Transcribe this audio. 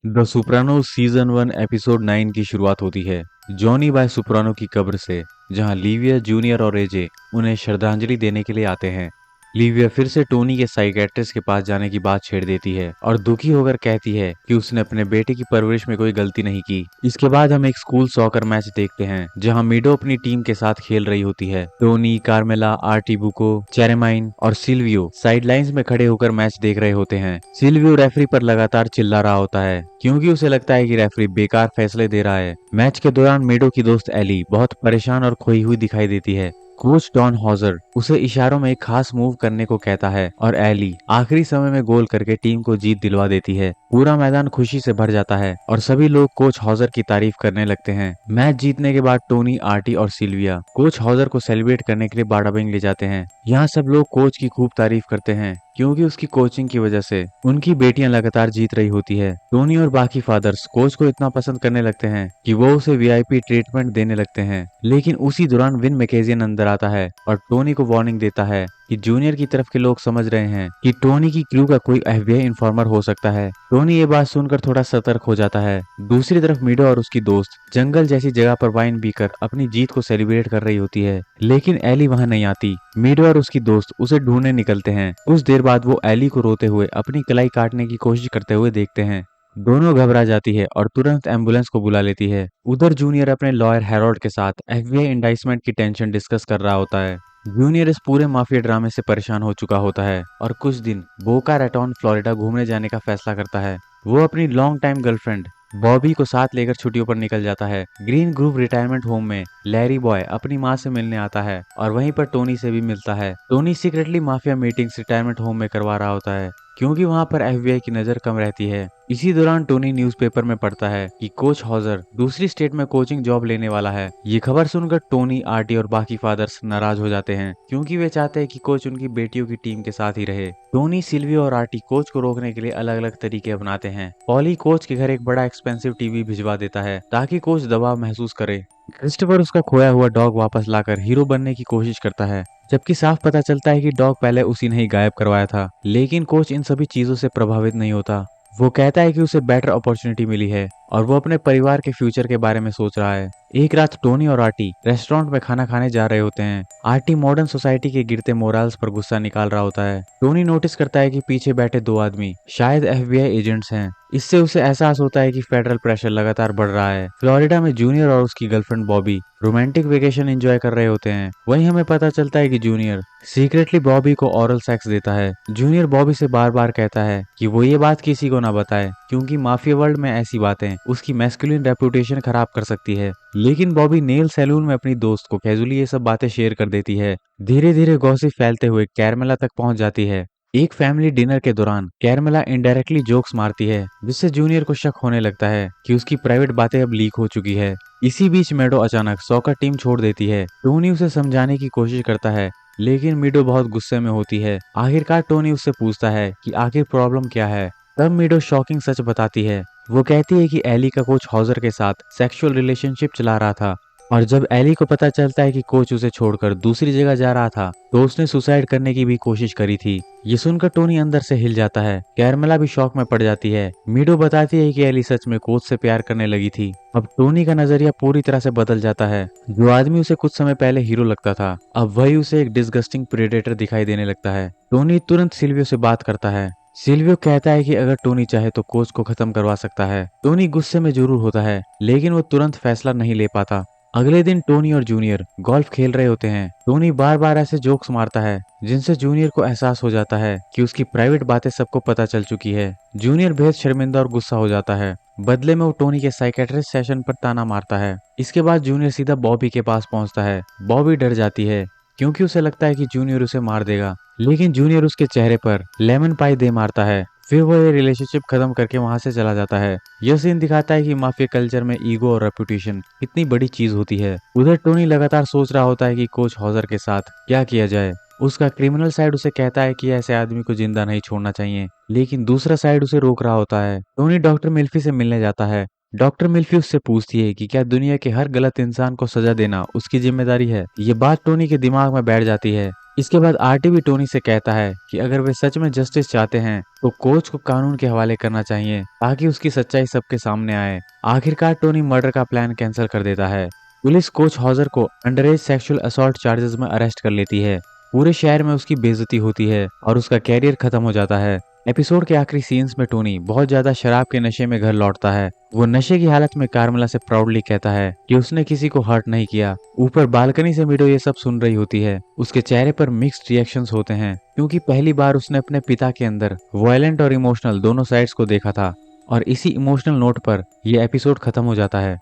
The सोpranos season 1 episode 9 की शुरुआत होती है जॉनी बाय सोप्रानो की कब्र से, जहां लीविया जूनियर और एजे उन्हें श्रद्धांजलि देने के लिए आते हैं। लीविया फिर से टोनी के साइकेट्रिस्ट के पास जाने की बात छेड़ देती है और दुखी होकर कहती है कि उसने अपने बेटे की परवरिश में कोई गलती नहीं की। इसके बाद हम एक स्कूल सॉकर मैच देखते हैं जहां मीडो अपनी टीम के साथ खेल रही होती है। टोनी, कार्मेला, आर्टी बुको, चेरेमाइन और सिल्वियो साइडलाइंस में खड़े होकर मैच देख रहे होते हैं। सिल्वियो रेफरी पर लगातार चिल्ला रहा होता है क्योंकि उसे लगता है कि रेफरी बेकार फैसले दे रहा है। मैच के दौरान मीडो की दोस्त एली बहुत परेशान और खोई हुई दिखाई देती है। कोच डॉन हॉजर उसे इशारों में एक खास मूव करने को कहता है और एली आखिरी समय में गोल करके टीम को जीत दिलवा देती है। पूरा मैदान खुशी से भर जाता है और सभी लोग कोच हॉजर की तारीफ करने लगते हैं। मैच जीतने के बाद टोनी, आर्टी और सिल्विया कोच हॉजर को सेलिब्रेट करने के लिए बाड़ाबिंग ले जाते हैं। यहाँ सब लोग कोच की खूब तारीफ करते हैं क्योंकि उसकी कोचिंग की वजह से उनकी बेटियां लगातार जीत रही होती है। टोनी और बाकी फादर्स कोच को इतना पसंद करने लगते हैं कि वो उसे वीआईपी ट्रीटमेंट देने लगते हैं। लेकिन उसी दौरान विन मैकेजियन अंदर आता है और टोनी को वार्निंग देता है कि जूनियर की तरफ के लोग समझ रहे हैं कि टोनी की क्रू का कोई एफबीआई इन्फॉर्मर हो सकता है। टोनी ये बात सुनकर थोड़ा सतर्क हो जाता है। दूसरी तरफ मीडो और उसकी दोस्त जंगल जैसी जगह पर वाइन पीकर अपनी जीत को सेलिब्रेट कर रही होती है, लेकिन एली वहां नहीं आती। मीडो और उसकी दोस्त उसे ढूंढने निकलते हैं। कुछ देर बाद वो एली को रोते हुए अपनी कलाई काटने की कोशिश करते हुए देखते हैं। दोनों घबरा जाती है और तुरंत एम्बुलेंस को बुला लेती है। उधर जूनियर अपने लॉयर हैरोल्ड के साथ एफबीआई इंडाइसमेंट की टेंशन डिस्कस कर रहा होता है। जूनियर इस पूरे माफिया ड्रामे से परेशान हो चुका होता है और कुछ दिन बोका रेटॉन फ्लोरिडा घूमने जाने का फैसला करता है। वो अपनी लॉन्ग टाइम गर्लफ्रेंड बॉबी को साथ लेकर छुट्टियों पर निकल जाता है। ग्रीन ग्रुव रिटायरमेंट होम में लैरी बॉय अपनी माँ से मिलने आता है और वहीं पर टोनी से भी मिलता है। Tony secretly mafia meetings retirement home में करवा रहा होता है क्योंकि वहां पर एफबीआई की नजर कम रहती है। इसी दौरान टोनी न्यूज़पेपर में पढ़ता है कि कोच हॉजर दूसरी स्टेट में कोचिंग जॉब लेने वाला है। ये खबर सुनकर टोनी, आर्टी और बाकी फादर्स नाराज हो जाते हैं क्योंकि वे चाहते हैं कि कोच उनकी बेटियों की टीम के साथ ही रहे। टोनी, सिल्वियो और आर्टी कोच को रोकने के लिए अलग अलग तरीके अपनाते हैं। पॉली कोच के घर एक बड़ा एक्सपेंसिव टीवी भिजवा देता है ताकि कोच दबाव महसूस करे। क्रिस्टोफर उसका खोया हुआ डॉग वापस लाकर हीरो बनने की कोशिश करता है, जबकि साफ पता चलता है कि डॉग पहले उसी ने ही गायब करवाया था। लेकिन कोच इन सभी चीजों से प्रभावित नहीं होता। वो कहता है कि उसे बेटर अपॉर्चुनिटी मिली है और वो अपने परिवार के फ्यूचर के बारे में सोच रहा है। एक रात टोनी और आर्टी रेस्टोरेंट में खाना खाने जा रहे होते हैं। आर्टी मॉडर्न सोसाइटी के गिरते मोरल्स पर गुस्सा निकाल रहा होता है। टोनी नोटिस करता है कि पीछे बैठे दो आदमी शायद एफबीआई एजेंट्स हैं। इससे उसे एहसास होता है कि फेडरल प्रेशर लगातार बढ़ रहा है। फ्लोरिडा में जूनियर और उसकी girlfriend Bobby romantic vacation enjoy कर रहे होते हैं। वहीं हमें पता चलता है कि जूनियर सीक्रेटली बॉबी को ओरल सेक्स देता है। जूनियर बॉबी से बार बार कहता है कि वो ये बात किसी को ना बताए क्योंकि माफिया वर्ल्ड में ऐसी बातें उसकी मैस्कुलिन रेपुटेशन खराब कर सकती है। लेकिन बॉबी नेल सैलून में अपनी दोस्त को कैजुअली ये सब बातें शेयर कर देती है। धीरे धीरे गॉसिप फैलते हुए कैरमेला तक पहुंच जाती है। एक फैमिली डिनर के दौरान कैरमेला इनडायरेक्टली जोक्स मारती है जिससे जूनियर को शक होने लगता है कि उसकी प्राइवेट बातें अब लीक हो चुकी है। इसी बीच मेडो अचानक सॉकर टीम छोड़ देती है। टोनी उसे समझाने की कोशिश करता है लेकिन मीडो बहुत गुस्से में होती है। आखिरकार टोनी उससे पूछता है कि आखिर प्रॉब्लम क्या है। तब मीडो शॉकिंग सच बताती है। वो कहती है कि एली का कोच हॉजर के साथ सेक्सुअल रिलेशनशिप चला रहा था और जब एली को पता चलता है कि कोच उसे छोड़कर दूसरी जगह जा रहा था तो उसने सुसाइड करने की भी कोशिश करी थी। ये सुनकर टोनी अंदर से हिल जाता है। कैरमेला भी शॉक में पड़ जाती है। मीडो बताती है कि एली सच में कोच से प्यार करने लगी थी। अब टोनी का नजरिया पूरी तरह से बदल जाता है। जो आदमी उसे कुछ समय पहले हीरो लगता था अब वही उसे एक डिस्गस्टिंग प्रेडेटर दिखाई देने लगता है। टोनी तुरंत सिल्वियो से बात करता है। सिल्वियो कहता है कि अगर टोनी चाहे तो कोच को खत्म करवा सकता है। टोनी गुस्से में जरूर होता है लेकिन वो तुरंत फैसला नहीं ले पाता। अगले दिन टोनी और जूनियर गोल्फ खेल रहे होते हैं। टोनी बार बार ऐसे जोक्स मारता है जिनसे जूनियर को एहसास हो जाता है कि उसकी प्राइवेट बातें सबको पता चल चुकी है। जूनियर बेहद शर्मिंदा और गुस्सा हो जाता है। बदले में वो टोनी के साइकेट्रिस्ट सेशन पर ताना मारता है। इसके बाद जूनियर सीधा बॉबी के पास पहुंचता है। बॉबी डर जाती है क्योंकि उसे लगता है कि जूनियर उसे मार देगा, लेकिन जूनियर उसके चेहरे पर लेमन पाई दे मारता है। फिर वो ये रिलेशनशिप खत्म करके वहां से चला जाता है। यह सीन दिखाता है कि माफिया कल्चर में ईगो और रेपुटेशन कितनी बड़ी चीज होती है। उधर टोनी लगातार सोच रहा होता है कि कोच हॉजर के साथ क्या किया जाए। उसका क्रिमिनल साइड उसे कहता है कि ऐसे आदमी को जिंदा नहीं छोड़ना चाहिए, लेकिन दूसरा साइड उसे रोक रहा होता है। टोनी डॉक्टर मिल्फी से मिलने जाता है। डॉक्टर मिल्फी उससे पूछती है कि क्या दुनिया के हर गलत इंसान को सजा देना उसकी जिम्मेदारी है। ये बात टोनी के दिमाग में बैठ जाती है। इसके बाद आर्टी भी टोनी से कहता है कि अगर वे सच में जस्टिस चाहते हैं तो कोच को कानून के हवाले करना चाहिए ताकि उसकी सच्चाई सबके सामने आए। आखिरकार टोनी मर्डर का प्लान कैंसिल कर देता है। पुलिस कोच हॉजर को अंडरएज सेक्सुअल असॉल्ट चार्जेस में अरेस्ट कर लेती है। पूरे शहर में उसकी बेइज्जती होती है और उसका कैरियर खत्म हो जाता है। एपिसोड के आखिरी सीन्स में टोनी बहुत ज्यादा शराब के नशे में घर लौटता है। वो नशे की हालत में कार्मेला से प्राउडली कहता है कि उसने किसी को हर्ट नहीं किया। ऊपर बालकनी से मीडो ये सब सुन रही होती है। उसके चेहरे पर मिक्स्ड रिएक्शंस होते हैं क्योंकि पहली बार उसने अपने पिता के अंदर वायलेंट और इमोशनल दोनों साइड्स को देखा था। और इसी इमोशनल नोट पर यह एपिसोड खत्म हो जाता है।